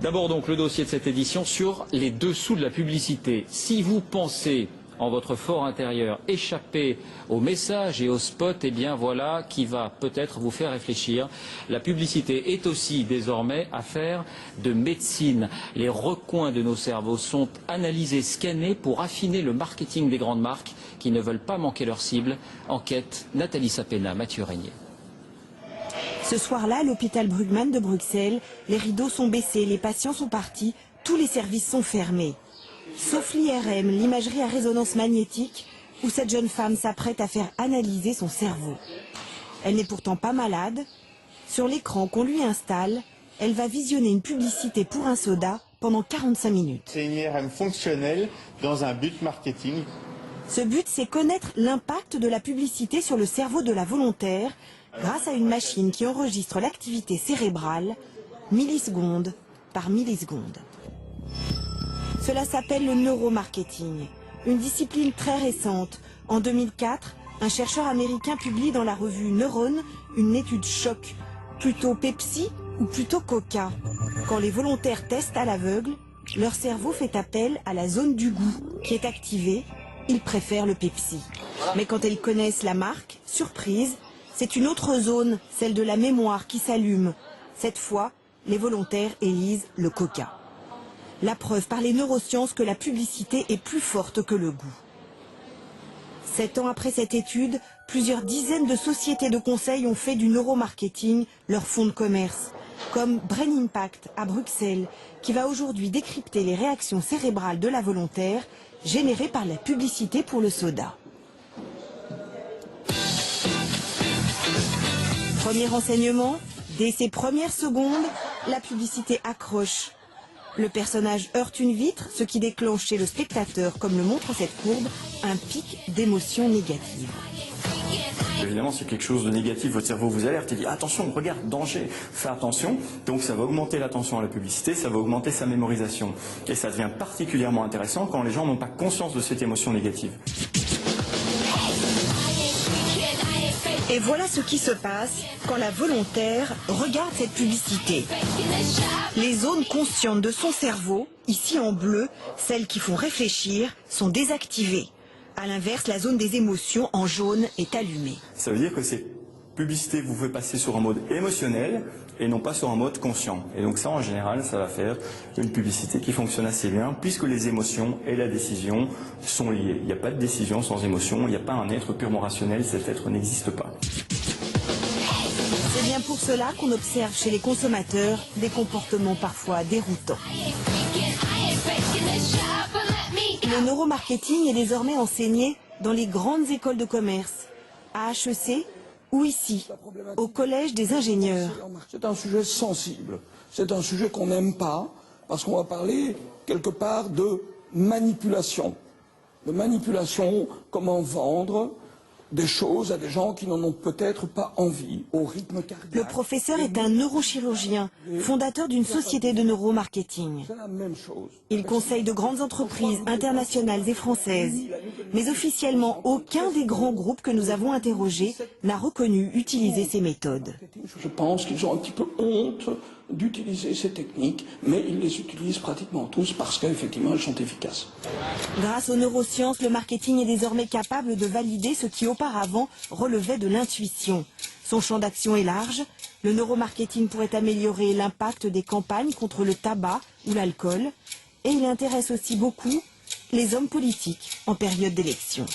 D'abord donc le dossier de cette édition sur les dessous de la publicité. Si vous pensez en votre fort intérieur échapper aux messages et aux spots, eh bien voilà qui va peut-être vous faire réfléchir. La publicité est aussi désormais affaire de médecine. Les recoins de nos cerveaux sont analysés, scannés pour affiner le marketing des grandes marques qui ne veulent pas manquer leur cible. Enquête Nathalie Sapena, Mathieu Régnier. Ce soir-là, à l'hôpital Brugman de Bruxelles, les rideaux sont baissés, les patients sont partis, tous les services sont fermés. Sauf l'IRM, l'imagerie à résonance magnétique, où cette jeune femme s'apprête à faire analyser son cerveau. Elle n'est pourtant pas malade. Sur l'écran qu'on lui installe, elle va visionner une publicité pour un soda pendant 45 minutes. C'est une IRM fonctionnelle dans un but marketing. Ce but, c'est connaître l'impact de la publicité sur le cerveau de la volontaire grâce à une machine qui enregistre l'activité cérébrale milliseconde par milliseconde. Cela s'appelle le neuromarketing, une discipline très récente. En 2004, un chercheur américain publie dans la revue Neurone une étude choc. Plutôt Pepsi ou plutôt Coca? Quand les volontaires testent à l'aveugle, leur cerveau fait appel à la zone du goût qui est activée. Ils préfèrent le Pepsi. Mais quand ils connaissent la marque, surprise, c'est une autre zone, celle de la mémoire, qui s'allume. Cette fois, les volontaires élisent le Coca. La preuve par les neurosciences que la publicité est plus forte que le goût. 7 ans après cette étude, plusieurs dizaines de sociétés de conseil ont fait du neuromarketing leur fonds de commerce, comme Brain Impact à Bruxelles, qui va aujourd'hui décrypter les réactions cérébrales de la volontaire générées par la publicité pour le soda. Premier renseignement, dès ses premières secondes, la publicité accroche. Le personnage heurte une vitre, ce qui déclenche chez le spectateur, comme le montre cette courbe, un pic d'émotions négatives. Évidemment, c'est quelque chose de négatif, votre cerveau vous alerte et dit attention, regarde, danger, fais attention. Donc ça va augmenter l'attention à la publicité, ça va augmenter sa mémorisation. Et ça devient particulièrement intéressant quand les gens n'ont pas conscience de cette émotion négative. Et voilà ce qui se passe quand la volontaire regarde cette publicité. Les zones conscientes de son cerveau, ici en bleu, celles qui font réfléchir, sont désactivées. A l'inverse, la zone des émotions en jaune est allumée. Ça veut dire que cette publicité vous fait passer sur un mode émotionnel et non pas sur un mode conscient. Et donc ça, en général, ça va faire une publicité qui fonctionne assez bien puisque les émotions et la décision sont liées. Il n'y a pas de décision sans émotion, il n'y a pas un être purement rationnel, cet être n'existe pas. C'est bien pour cela qu'on observe chez les consommateurs des comportements parfois déroutants. Le neuromarketing est désormais enseigné dans les grandes écoles de commerce, à HEC ou ici, au Collège des ingénieurs. C'est un sujet sensible, c'est un sujet qu'on n'aime pas, parce qu'on va parler quelque part de manipulation. De manipulation, comment vendre des choses à des gens qui n'en ont peut-être pas envie, au rythme cardiaque. Le professeur est un neurochirurgien, fondateur d'une société de neuromarketing. C'est la même chose. Il conseille de grandes entreprises internationales et françaises. Mais officiellement, aucun des grands groupes que nous avons interrogés n'a reconnu utiliser ces méthodes. Je pense qu'ils ont un petit peu honte d'utiliser ces techniques, mais ils les utilisent pratiquement tous parce qu'effectivement elles sont efficaces. Grâce aux neurosciences, le marketing est désormais capable de valider ce qui auparavant relevait de l'intuition. Son champ d'action est large. Le neuromarketing pourrait améliorer l'impact des campagnes contre le tabac ou l'alcool. Et il intéresse aussi beaucoup les hommes politiques en période d'élection.